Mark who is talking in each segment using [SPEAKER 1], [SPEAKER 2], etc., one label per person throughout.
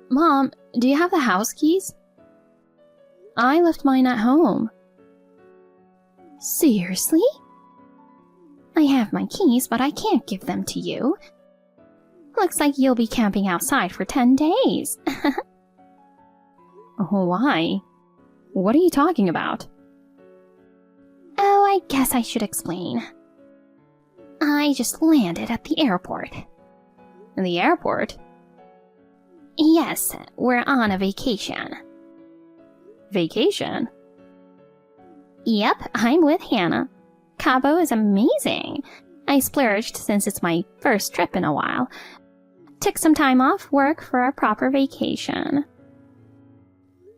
[SPEAKER 1] Mom, do you have the house keys? I left mine at home. Seriously? I have my keys, but I can't give them to you. Looks like you'll be camping outside for 10 days. Why? What are you talking about? Oh, I guess I should explain. I just landed at the airport. The airport? Yes, we're on a vacation. Vacation? Yep, I'm with Hannah. Cabo is amazing. I splurged since it's my first trip in a while. Took some time off work for a proper vacation.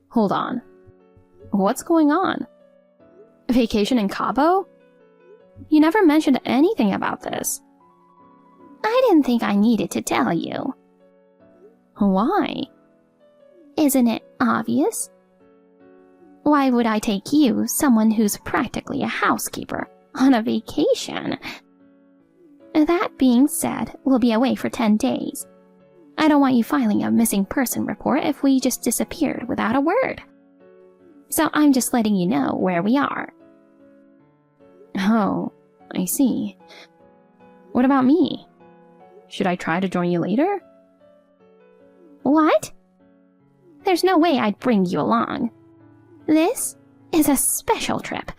[SPEAKER 1] Hold on. What's going on? Vacation in Cabo? You never mentioned anything about this. I didn't think I needed to tell you. Why? Isn't it obvious? Why would I take you, someone who's practically a housekeeper, on a vacation? That being said, we'll be away for 10 days. I don't want you filing a missing person report if we just disappeared without a word. So I'm just letting you know where we are. Oh, I see. What about me? Should I try to join you later? What? There's no way I'd bring you along. This is a special trip.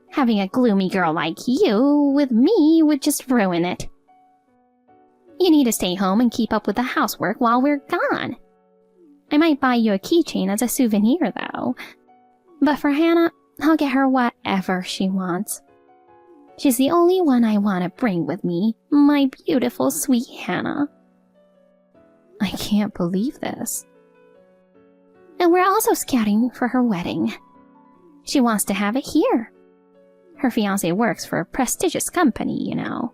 [SPEAKER 1] Having a gloomy girl like you with me would just ruin it. You need to stay home and keep up with the housework while we're gone. I might buy you a keychain as a souvenir, though. But for Hannah, I'll get her whatever she wants. She's the only one I want to bring with me, my beautiful, sweet Hannah. I can't believe this. And we're also scouting for her wedding. She wants to have it here. Her fiancé works for a prestigious company, you know.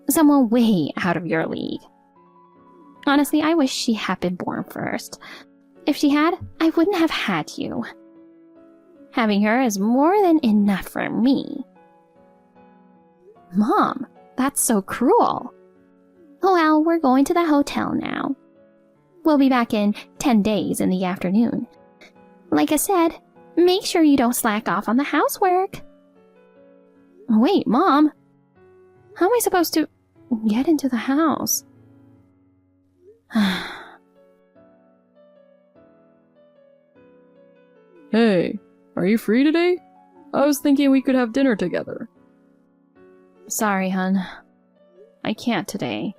[SPEAKER 1] Someone way out of your league. Honestly, I wish she had been born first. If she had, I wouldn't have had you. Having her is more than enough for me. Mom, that's so cruel. Well, we're going to the hotel now. We'll be back in 10 days in the afternoon. Like I said, make sure you don't slack off on the housework. Wait, Mom. How am I supposed to get into the house?
[SPEAKER 2] Hey, are you free today? I was thinking we could have dinner together.
[SPEAKER 1] Sorry, hun. I can't today.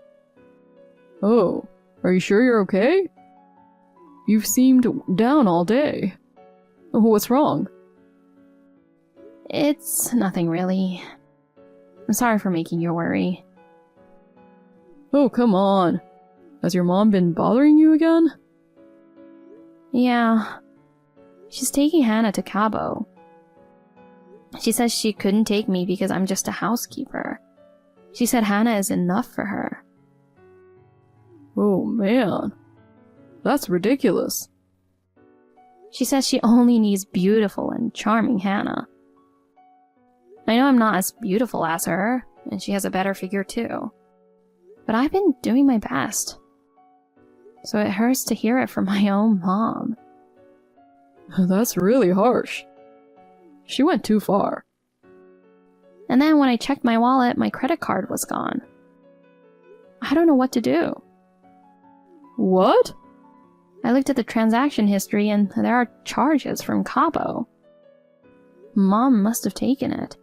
[SPEAKER 2] Oh, are you sure you're okay? You've seemed down all day. What's wrong?
[SPEAKER 1] It's nothing really. I'm sorry for making you worry.
[SPEAKER 2] Oh, come on. Has your mom been bothering you again?
[SPEAKER 1] Yeah. She's taking Hannah to Cabo. She says she couldn't take me because I'm just a housekeeper. She said Hannah is enough for her.
[SPEAKER 2] Oh, man. That's ridiculous.
[SPEAKER 1] She says she only needs beautiful and charming Hannah. I know I'm not as beautiful as her, and she has a better figure too. But I've been doing my best. So it hurts to hear it from my own mom.
[SPEAKER 2] That's really harsh. She went too far.
[SPEAKER 1] And then when I checked my wallet, my credit card was gone. I don't know what to do.
[SPEAKER 2] What?
[SPEAKER 1] I looked at the transaction history and there are charges from Cabo. Mom must have taken it.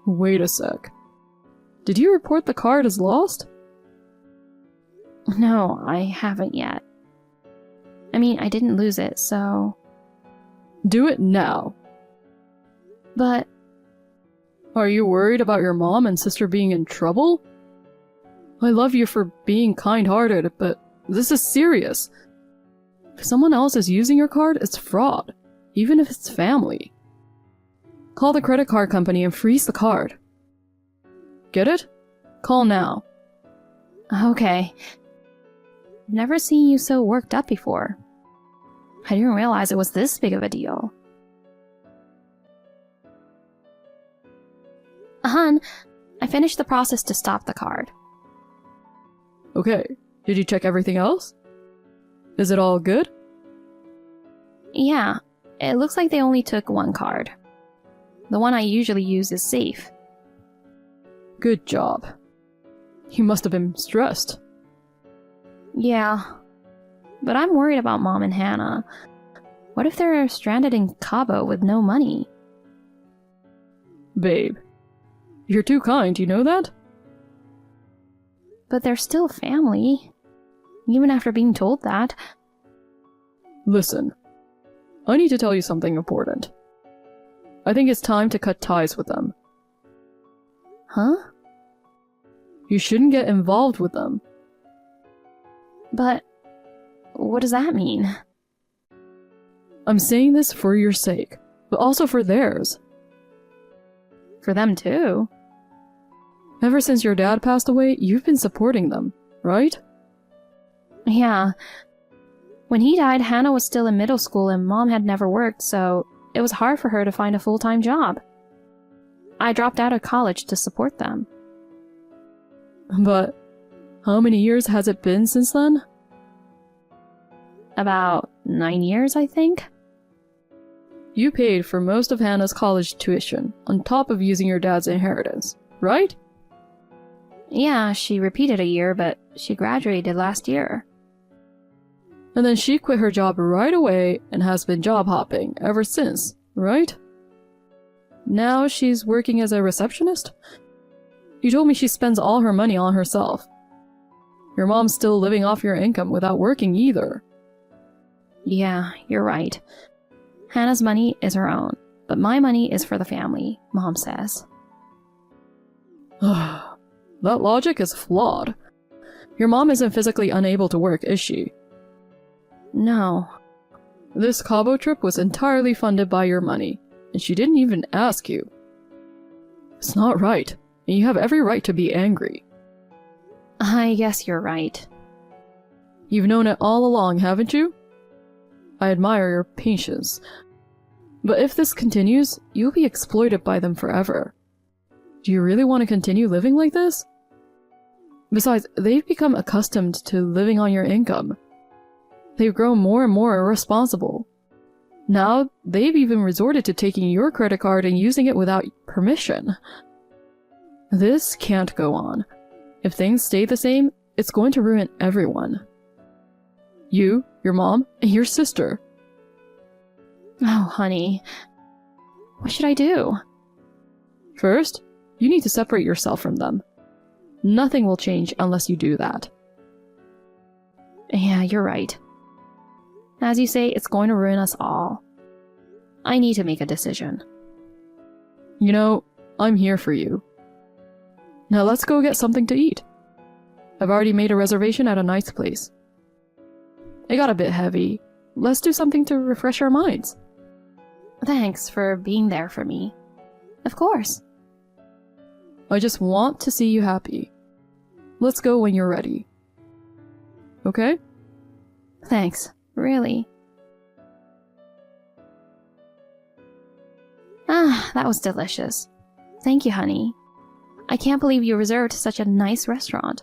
[SPEAKER 2] Wait a sec. Did you report the card as lost?
[SPEAKER 1] No, I haven't yet. I mean, I didn't lose it, so...
[SPEAKER 2] Do it now.
[SPEAKER 1] But...
[SPEAKER 2] Are you worried about your mom and sister being in trouble? I love you for being kind-hearted, but this is serious. If someone else is using your card, it's fraud, even if it's family. Call the credit card company and freeze the card. Get it? Call now.
[SPEAKER 1] Okay. I've never seen you so worked up before. I didn't realize it was this big of a deal. Hun, I finished the process to stop the card.
[SPEAKER 2] Okay, did you check everything else? Is it all good?
[SPEAKER 1] Yeah, it looks like they only took one card. The one I usually use is safe.
[SPEAKER 2] Good job. You must have been stressed.
[SPEAKER 1] Yeah, but I'm worried about Mom and Hannah. What if they're stranded in Cabo with no money?
[SPEAKER 2] Babe, you're too kind, you know that?
[SPEAKER 1] But they're still family. Even after being told that.
[SPEAKER 2] Listen, I need to tell you something important. I think it's time to cut ties with them.
[SPEAKER 1] Huh?
[SPEAKER 2] You shouldn't get involved with them.
[SPEAKER 1] But what does that mean?
[SPEAKER 2] I'm saying this for your sake, but also for theirs.
[SPEAKER 1] For them too.
[SPEAKER 2] Ever since your dad passed away, you've been supporting them, right?
[SPEAKER 1] Yeah. When he died, Hannah was still in middle school and Mom had never worked, so it was hard for her to find a full-time job. I dropped out of college to support them.
[SPEAKER 2] But how many years has it been since then?
[SPEAKER 1] About 9 years, I think.
[SPEAKER 2] You paid for most of Hannah's college tuition, on top of using your dad's inheritance, right?
[SPEAKER 1] Yeah, she repeated a year, but she graduated last year.
[SPEAKER 2] And then she quit her job right away and has been job hopping ever since, right? Now she's working as a receptionist? You told me she spends all her money on herself. Your mom's still living off your income without working either.
[SPEAKER 1] Yeah, you're right. Hannah's money is her own, but my money is for the family, Mom says.
[SPEAKER 2] That logic is flawed. Your mom isn't physically unable to work, is she?
[SPEAKER 1] No.
[SPEAKER 2] This Cabo trip was entirely funded by your money, and she didn't even ask you. It's not right, and you have every right to be angry.
[SPEAKER 1] I guess you're right.
[SPEAKER 2] You've known it all along, haven't you? I admire your patience. But if this continues, you'll be exploited by them forever. Do you really want to continue living like this? Besides, they've become accustomed to living on your income. They've grown more and more irresponsible. Now, they've even resorted to taking your credit card and using it without permission. This can't go on. If things stay the same, it's going to ruin everyone. You, your mom, and your sister.
[SPEAKER 1] Oh, honey. What should I do?
[SPEAKER 2] First, you need to separate yourself from them. Nothing will change unless you do that.
[SPEAKER 1] Yeah, you're right. As you say, it's going to ruin us all. I need to make a decision.
[SPEAKER 2] You know, I'm here for you. Now let's go get something to eat. I've already made a reservation at a nice place. It got a bit heavy. Let's do something to refresh our minds.
[SPEAKER 1] Thanks for being there for me. Of course.
[SPEAKER 2] I just want to see you happy. Let's go when you're ready. Okay?
[SPEAKER 1] Thanks, really. Ah, that was delicious. Thank you, honey. I can't believe you reserved such a nice restaurant.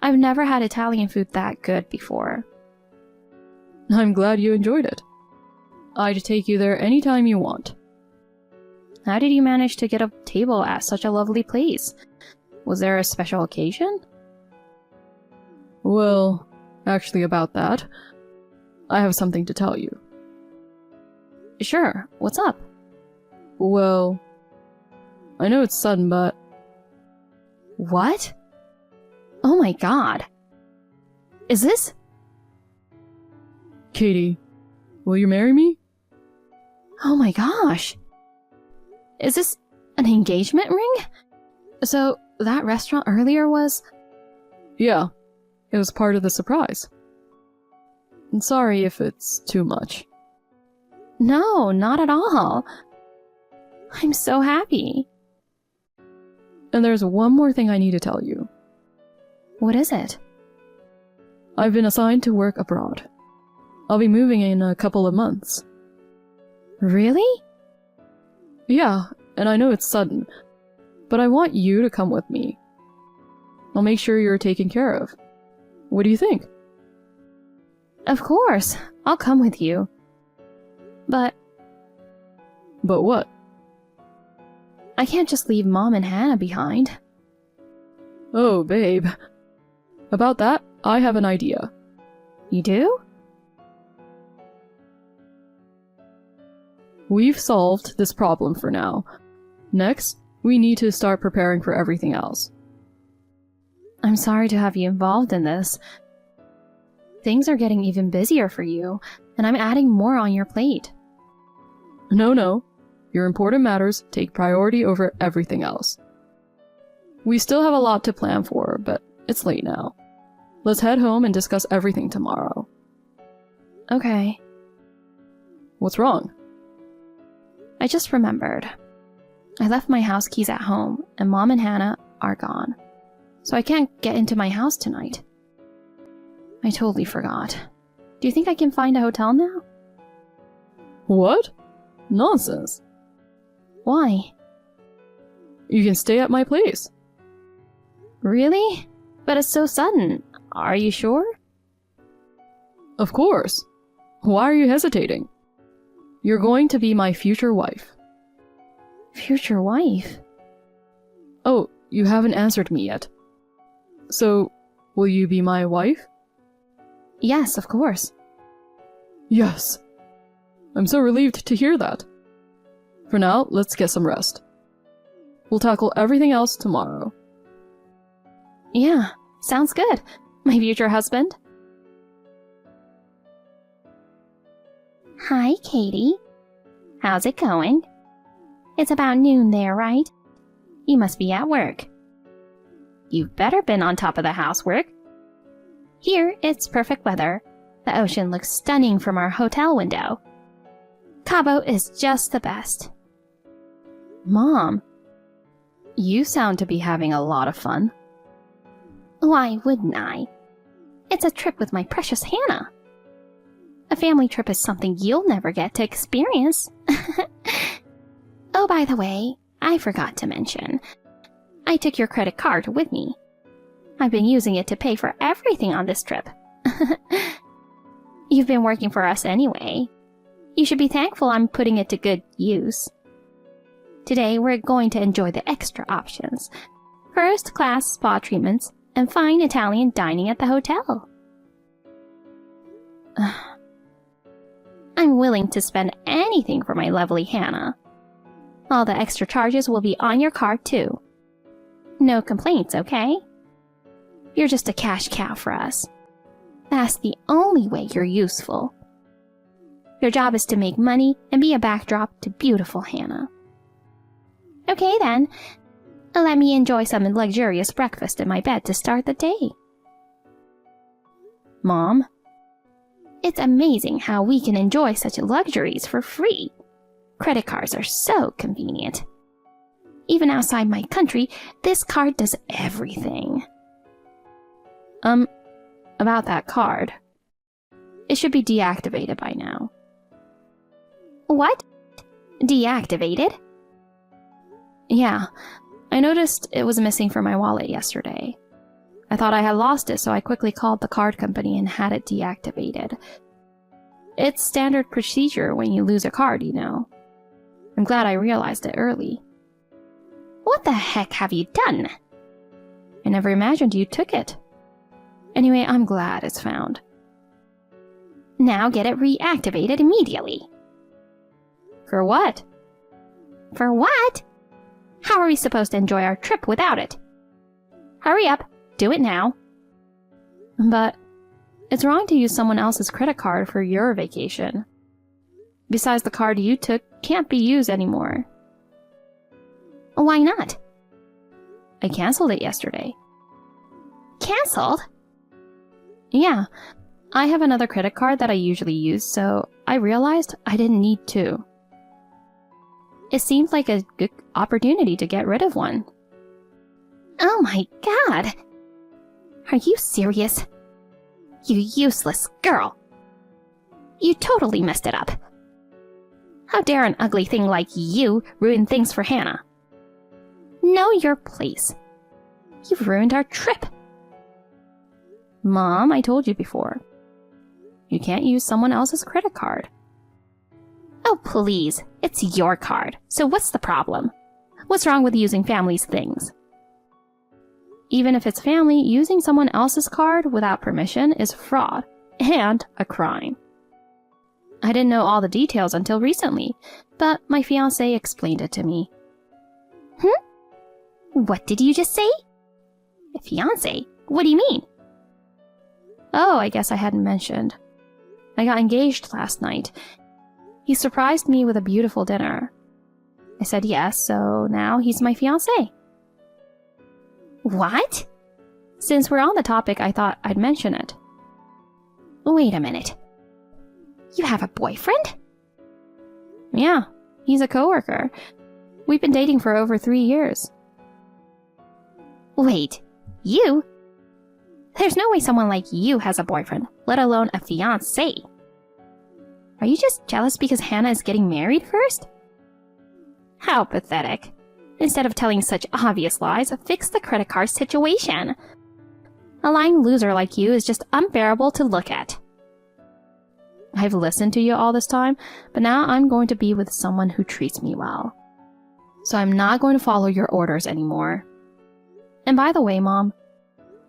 [SPEAKER 1] I've never had Italian food that good before.
[SPEAKER 2] I'm glad you enjoyed it. I'd take you there anytime you want.
[SPEAKER 1] How did you manage to get a table at such a lovely place? Was there a special occasion?
[SPEAKER 2] Well, actually about that, I have something to tell you.
[SPEAKER 1] Sure, what's up?
[SPEAKER 2] Well, I know it's sudden, but...
[SPEAKER 1] What? Oh my god. Is this...
[SPEAKER 2] Katie, will you marry me?
[SPEAKER 1] Oh my gosh. Is this an engagement ring? So, that restaurant earlier was...
[SPEAKER 2] Yeah, it was part of the surprise. I'm sorry if it's too much.
[SPEAKER 1] No, not at all. I'm so happy.
[SPEAKER 2] And there's one more thing I need to tell you.
[SPEAKER 1] What is it?
[SPEAKER 2] I've been assigned to work abroad. I'll be moving in a couple of months.
[SPEAKER 1] Really?
[SPEAKER 2] Yeah, and I know it's sudden, but I want you to come with me. I'll make sure you're taken care of. What do you think?
[SPEAKER 1] Of course, I'll come with you. But
[SPEAKER 2] But what?
[SPEAKER 1] I can't just leave Mom and Hannah behind.
[SPEAKER 2] Oh, babe. About that, I have an idea.
[SPEAKER 1] You do?
[SPEAKER 2] We've solved this problem for now. Next, we need to start preparing for everything else.
[SPEAKER 1] I'm sorry to have you involved in this. Things are getting even busier for you, and I'm adding more on your plate.
[SPEAKER 2] No. Your important matters take priority over everything else. We still have a lot to plan for, but it's late now. Let's head home and discuss everything tomorrow.
[SPEAKER 1] Okay.
[SPEAKER 2] What's wrong?
[SPEAKER 1] I just remembered. I left my house keys at home, and Mom and Hannah are gone. So I can't get into my house tonight. I totally forgot. Do you think I can find a hotel now?
[SPEAKER 2] What? Nonsense.
[SPEAKER 1] Why?
[SPEAKER 2] You can stay at my place.
[SPEAKER 1] Really? But it's so sudden. Are you sure?
[SPEAKER 2] Of course. Why are you hesitating? You're going to be my future wife.
[SPEAKER 1] Future wife?
[SPEAKER 2] Oh, you haven't answered me yet. So, will you be my wife?
[SPEAKER 1] Yes, of course.
[SPEAKER 2] Yes. I'm so relieved to hear that. For now, let's get some rest. We'll tackle everything else tomorrow.
[SPEAKER 1] Yeah, sounds good. My future husband. Hi, Katie. How's it going? It's about noon there, right? You must be at work. You've better been on top of the housework. Here, it's perfect weather. The ocean looks stunning from our hotel window. Cabo is just the best. Mom, you sound to be having a lot of fun. Why wouldn't I? It's a trip with my precious Hannah. A family trip is something you'll never get to experience. Oh, by the way, I forgot to mention. I took your credit card with me. I've been using it to pay for everything on this trip. You've been working for us anyway. You should be thankful I'm putting it to good use. Today, we're going to enjoy the extra options. First-class spa treatments and fine Italian dining at the hotel. I'm willing to spend anything for my lovely Hannah. All the extra charges will be on your card, too. No complaints, okay? You're just a cash cow for us. That's the only way you're useful. Your job is to make money and be a backdrop to beautiful Hannah. Okay then, let me enjoy some luxurious breakfast in my bed to start the day. Mom, it's amazing how we can enjoy such luxuries for free. Credit cards are so convenient. Even outside my country, this card does everything. About that card. It should be deactivated by now. What? Deactivated? Yeah, I noticed it was missing from my wallet yesterday. I thought I had lost it, so I quickly called the card company and had it deactivated. It's standard procedure when you lose a card, you know. I'm glad I realized it early. What the heck have you done? I never imagined you took it. Anyway, I'm glad it's found. Now get it reactivated immediately. For what? For what? How are we supposed to enjoy our trip without it? Hurry up, do it now. But it's wrong to use someone else's credit card for your vacation. Besides, the card you took can't be used anymore. Why not? I canceled it yesterday. Canceled? Yeah, I have another credit card that I usually use, so I realized I didn't need two. It seemed like a good opportunity to get rid of one. Oh my god! Are you serious? You useless girl! You totally messed it up. How dare an ugly thing like you ruin things for Hannah? Know your place. You've ruined our trip. Mom, I told you before. You can't use someone else's credit card. Oh, please. It's your card. So what's the problem? What's wrong with using family's things? Even if it's family, using someone else's card without permission is fraud and a crime. I didn't know all the details until recently, but my fiancé explained it to me. What did you just say? Fiancé? What do you mean? Oh, I guess I hadn't mentioned. I got engaged last night. He surprised me with a beautiful dinner. I said yes, so now he's my fiancé. What? Since we're on the topic, I thought I'd mention it. Wait a minute. You have a boyfriend? Yeah, he's a coworker. We've been dating for over 3 years. Wait, you? There's no way someone like you has a boyfriend, let alone a fiancé. Are you just jealous because Hannah is getting married first? How pathetic. Instead of telling such obvious lies, fix the credit card situation. A lying loser like you is just unbearable to look at. I've listened to you all this time, but now I'm going to be with someone who treats me well. So I'm not going to follow your orders anymore. And by the way, Mom,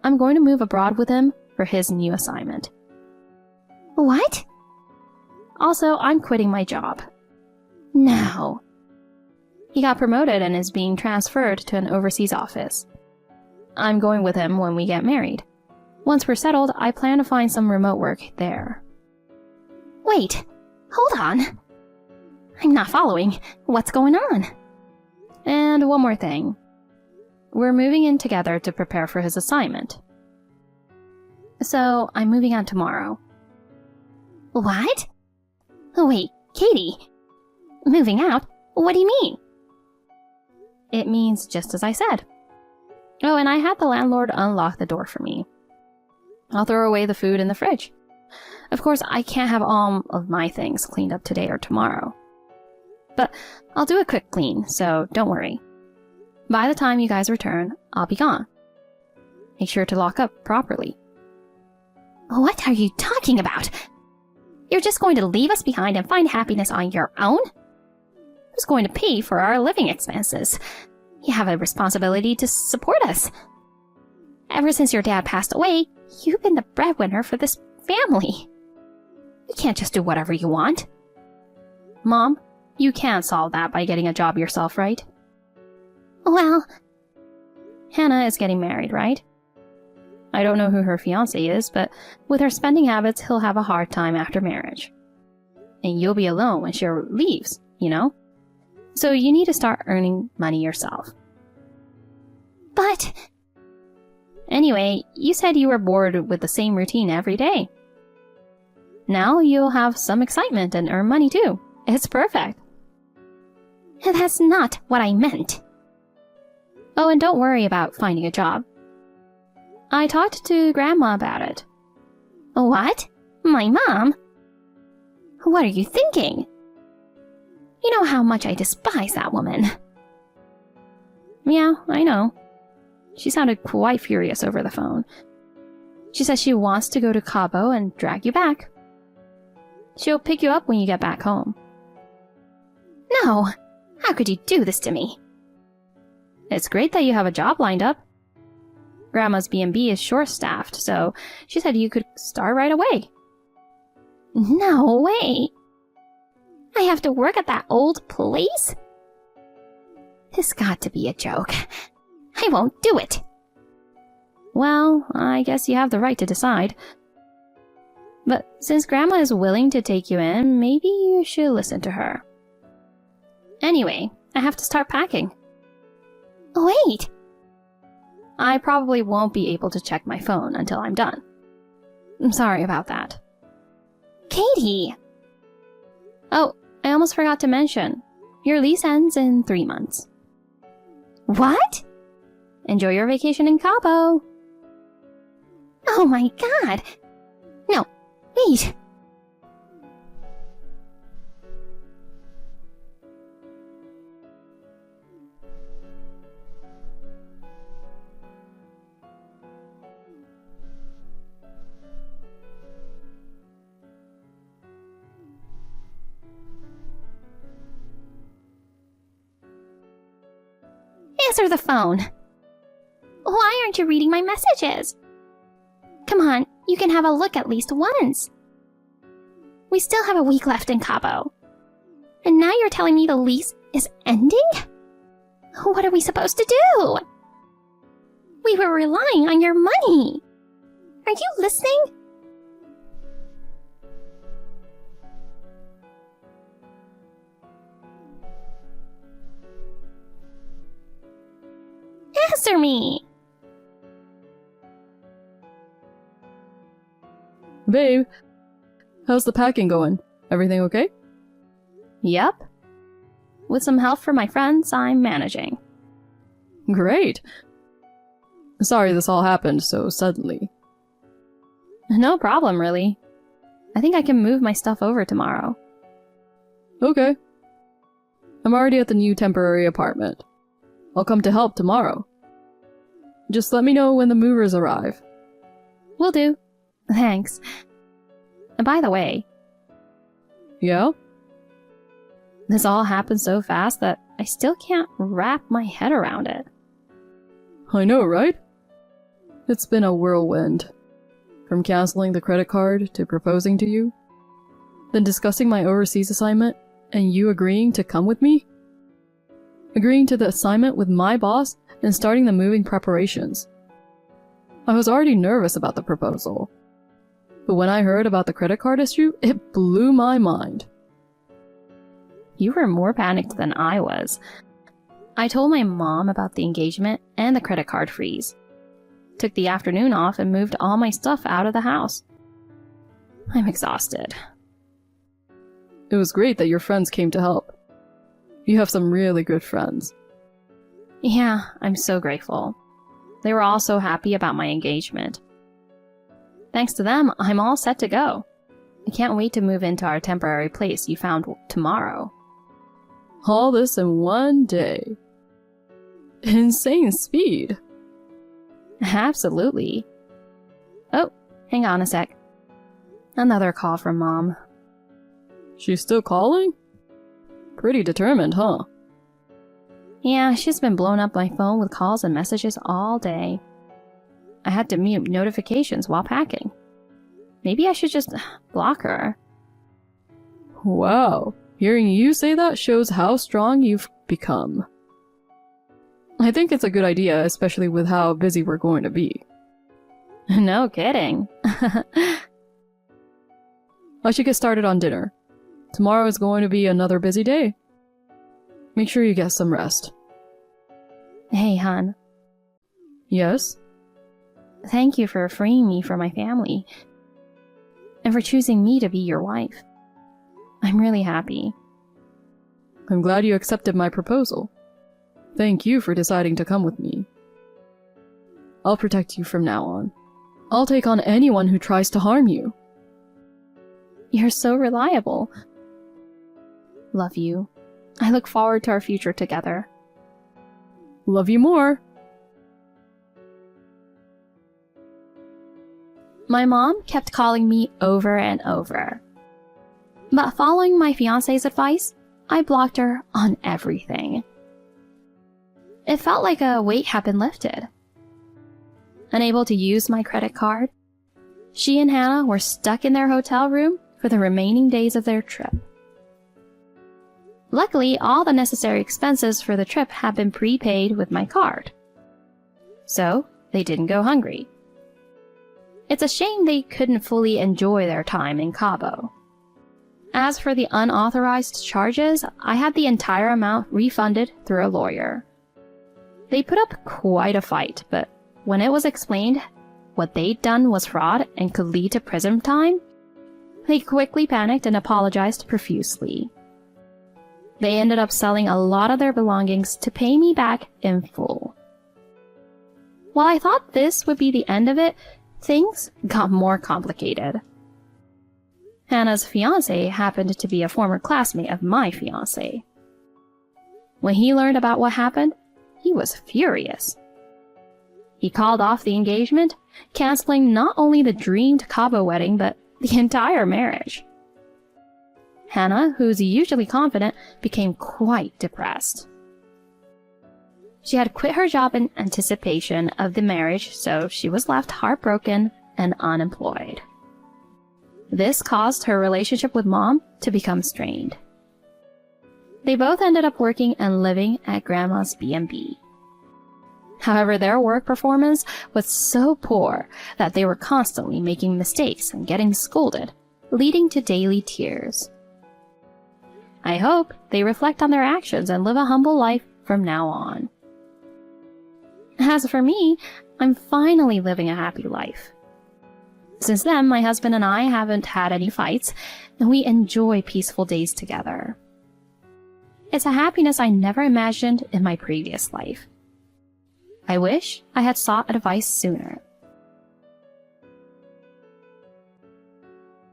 [SPEAKER 1] I'm going to move abroad with him for his new assignment. What? Also, I'm quitting my job. No. He got promoted and is being transferred to an overseas office. I'm going with him when we get married. Once we're settled, I plan to find some remote work there. Wait, hold on. I'm not following. What's going on? And one more thing. We're moving in together to prepare for his assignment. So, I'm moving out tomorrow. What? Wait, Katie. Moving out? What do you mean? It means just as I said. Oh, and I had the landlord unlock the door for me. I'll throw away the food in the fridge. Of course, I can't have all of my things cleaned up today or tomorrow. But I'll do a quick clean, so don't worry. By the time you guys return, I'll be gone. Make sure to lock up properly. What are you talking about? You're just going to leave us behind and find happiness on your own? Who's going to pay for our living expenses? You have a responsibility to support us. Ever since your dad passed away, you've been the breadwinner for this family. You can't just do whatever you want. Mom, you can't solve that by getting a job yourself, right? Well, Hannah is getting married, right? I don't know who her fiancé is, but with her spending habits, he'll have a hard time after marriage. And you'll be alone when she leaves, you know? So you need to start earning money yourself. But... Anyway, you said you were bored with the same routine every day. Now you'll have some excitement and earn money too. It's perfect. That's not what I meant. Oh, and don't worry about finding a job. I talked to Grandma about it. What? My mom? What are you thinking? You know how much I despise that woman. Yeah, I know. She sounded quite furious over the phone. She says she wants to go to Cabo and drag you back. She'll pick you up when you get back home. No! How could you do this to me? It's great that you have a job lined up. Grandma's B&B is short-staffed, so she said you could start right away. No way! I have to work at that old place? This got to be a joke. I won't do it. Well, I guess you have the right to decide. But since Grandma is willing to take you in, maybe you should listen to her. Anyway, I have to start packing. Wait! I probably won't be able to check my phone until I'm done. I'm sorry about that. Katie! Oh, I almost forgot to mention. Your lease ends in 3 months. What? Enjoy your vacation in Cabo. Oh my god! No, wait! Answer the phone! Why aren't you reading my messages? Come on, you can have a look at least once. We still have a week left in Cabo. And now you're telling me the lease is ending? What are we supposed to do? We were relying on your money. Are you listening? Answer me!
[SPEAKER 2] Babe, how's the packing going? Everything okay?
[SPEAKER 1] Yep. With some help from my friends, I'm managing.
[SPEAKER 2] Great. Sorry this all happened so suddenly.
[SPEAKER 1] No problem, really. I think I can move my stuff over tomorrow.
[SPEAKER 2] Okay. I'm already at the new temporary apartment. I'll come to help tomorrow. Just let me know when the movers arrive.
[SPEAKER 1] Will do. Thanks. And by the way...
[SPEAKER 2] Yeah?
[SPEAKER 1] This all happened so fast that I still can't wrap my head around it.
[SPEAKER 2] I know, right? It's been a whirlwind. From canceling the credit card to proposing to you, then discussing my overseas assignment, and you agreeing to come with me? Agreeing to the assignment with my boss and starting the moving preparations. I was already nervous about the proposal. But when I heard about the credit card issue, it blew my mind.
[SPEAKER 1] You were more panicked than I was. I told my mom about the engagement and the credit card freeze. Took the afternoon off and moved all my stuff out of the house. I'm exhausted.
[SPEAKER 2] It was great that your friends came to help. You have some really good friends.
[SPEAKER 1] Yeah, I'm so grateful. They were all so happy about my engagement. Thanks to them, I'm all set to go. I can't wait to move into our temporary place you found tomorrow.
[SPEAKER 2] All this in one day. Insane speed.
[SPEAKER 1] Absolutely. Oh, hang on a sec. Another call from Mom.
[SPEAKER 2] She's still calling? Pretty determined, huh?
[SPEAKER 1] Yeah, she's been blowing up my phone with calls and messages all day. I had to mute notifications while packing. Maybe I should just block her.
[SPEAKER 2] Wow, hearing you say that shows how strong you've become. I think it's a good idea, especially with how busy we're going to be.
[SPEAKER 1] No kidding.
[SPEAKER 2] I should get started on dinner. Tomorrow is going to be another busy day. Make sure you get some rest.
[SPEAKER 1] Hey, hon.
[SPEAKER 2] Yes?
[SPEAKER 1] Thank you for freeing me from my family. And for choosing me to be your wife. I'm really happy.
[SPEAKER 2] I'm glad you accepted my proposal. Thank you for deciding to come with me. I'll protect you from now on. I'll take on anyone who tries to harm you.
[SPEAKER 1] You're so reliable. Love you. I look forward to our future together.
[SPEAKER 2] Love you more.
[SPEAKER 1] My mom kept calling me over and over. But following my fiancé's advice, I blocked her on everything. It felt like a weight had been lifted. Unable to use my credit card, she and Hannah were stuck in their hotel room for the remaining days of their trip. Luckily, all the necessary expenses for the trip had been prepaid with my card. So, they didn't go hungry. It's a shame they couldn't fully enjoy their time in Cabo. As for the unauthorized charges, I had the entire amount refunded through a lawyer. They put up quite a fight, but when it was explained what they'd done was fraud and could lead to prison time, they quickly panicked and apologized profusely. They ended up selling a lot of their belongings to pay me back in full. While I thought this would be the end of it, things got more complicated. Hannah's fiancé happened to be a former classmate of my fiancé. When he learned about what happened, he was furious. He called off the engagement, canceling not only the dreamed Cabo wedding, but the entire marriage. Hannah, who's usually confident, became quite depressed. She had quit her job in anticipation of the marriage, so she was left heartbroken and unemployed. This caused her relationship with Mom to become strained. They both ended up working and living at Grandma's B&B. However, their work performance was so poor that they were constantly making mistakes and getting scolded, leading to daily tears. I hope they reflect on their actions and live a humble life from now on. As for me, I'm finally living a happy life. Since then, my husband and I haven't had any fights, and we enjoy peaceful days together. It's a happiness I never imagined in my previous life. I wish I had sought advice sooner.